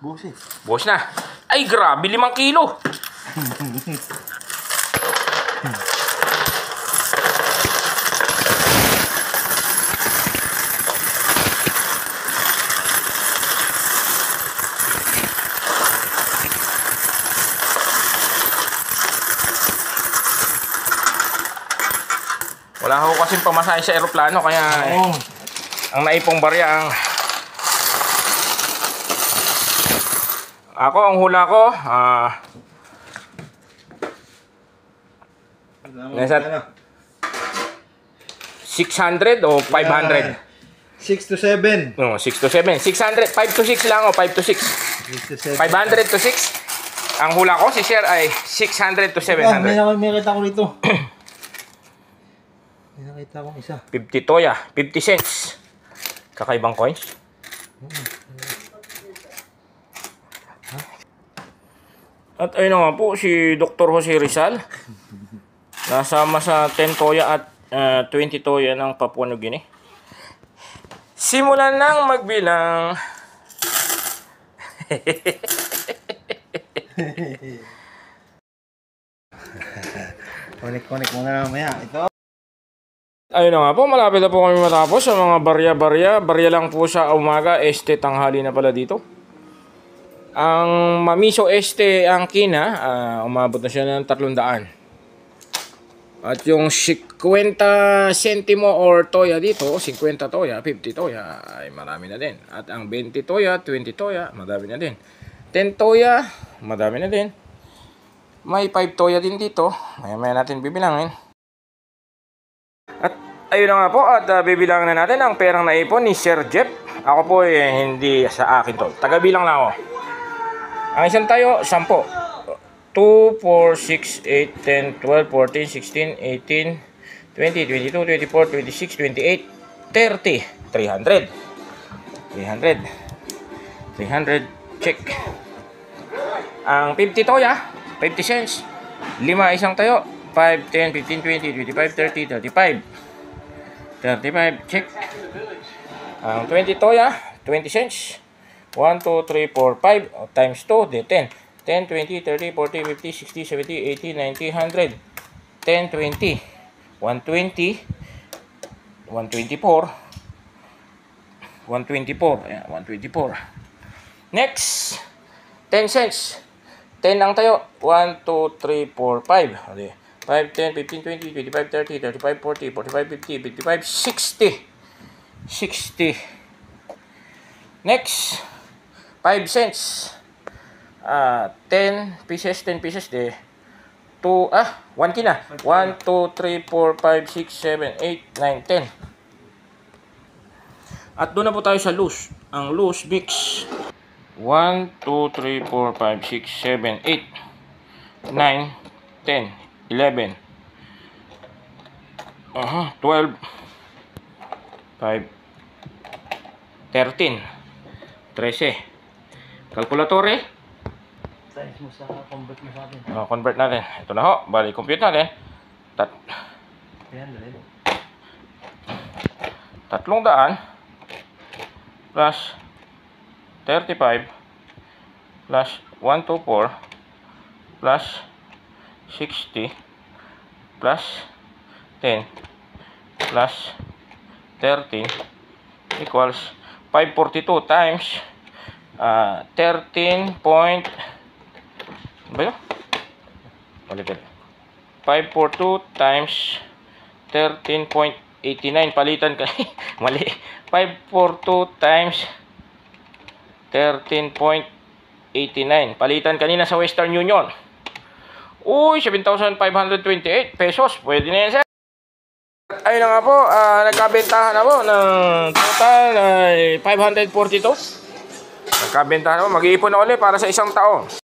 Buhos eh. Buhos na. Ay, grabe, 5 kilo. Wala ako kasing pamasahe sa eroplano kaya ang naipong barya ang ang hula ko nasa 600 o 500? 6 to 7. No, 6 to 7. 600, 5 to 6 lang o 5 to 6. 500 to 6. Ang hula ko si Sir ay 600 to 700. May nakita ko rito. May nakita akong isa. 50 toya, 50 cents. Kakaibang coins. At ayun nga po, si Dr. Jose Rizal. Nasama sa 10 toya at 20 toya ng Papua New Guinea. Simulan nang magbilang. Connect muna mamaya. Ito. Ayun na nga po, malapit na po kami matapos sa mga barya-barya. Barya lang po sa umaga, tanghali na pala dito. Ang Mamiso ang kina, umabot na siya ng 300. At yung 50 sentimo or toya dito, 50 toya, 50 toya, ay marami na din. At ang 20 toya, 20 toya, madami na din. 10 toya, madami na din. May 5 toya din dito. Maya natin bibilangin. At ayun na nga po, at bibilangin na natin ang perang naipon ni Sir Jeff. Ako po hindi sa akin to. Tagabilang lang ako. Ang isang tayo, 10. 2, 4, 6, 8, 10, 12, 14, 16, 18, 20, 22, 24, 26, 28, 30, 300. 300, check. Ang 50 toya, 50 cents. 5 isang tayo, 5, 10, 15, 20, 25, 30, 35. 35, check. Ang 20 toya, 20 cents. 1, 2, 3, 4, 5 times 2, de 10. 10, 20, 30, 40, 50, 60, 70, 80, 90, 100. 10, 20. 120. 124. 124. Ayan, 124. Next. 10 cents. 10 lang tayo. 1, 2, 3, 4, 5. Okay. 5, 10, 15, 20, 25, 30, 35, 40, 45, 50, 55, 60. 60. Next. 5 cents. 10 pieces de 1 kina. 1, 2, 3, 4, 5, 6, 7, 8, 9, 10. At doon na po tayo sa loose. Ang loose mix. 1, 2, 3, 4, 5, 6, 7, 8, 9, 10, 11, 12, 5, 13, 13. Kalkulatore. Size mo sa convert mo sa atin. Convert natin. Ito na ho. Bali, compute natin. 300. 300 plus 35 plus 124 plus 60 plus 10 plus 13 equals 542 times 13 point ba yun? Ulitin. 542 times 13.89. Palitan ka. Mali. 542 times 13.89. Palitan kanina sa Western Union. Uy, 7,528 pesos. Pwede na yan, sir. Ayun na nga po. Nagkabentahan na po ng total ay 542. Nagkabentahan na po. Mag-iipon na ulit para sa isang taon.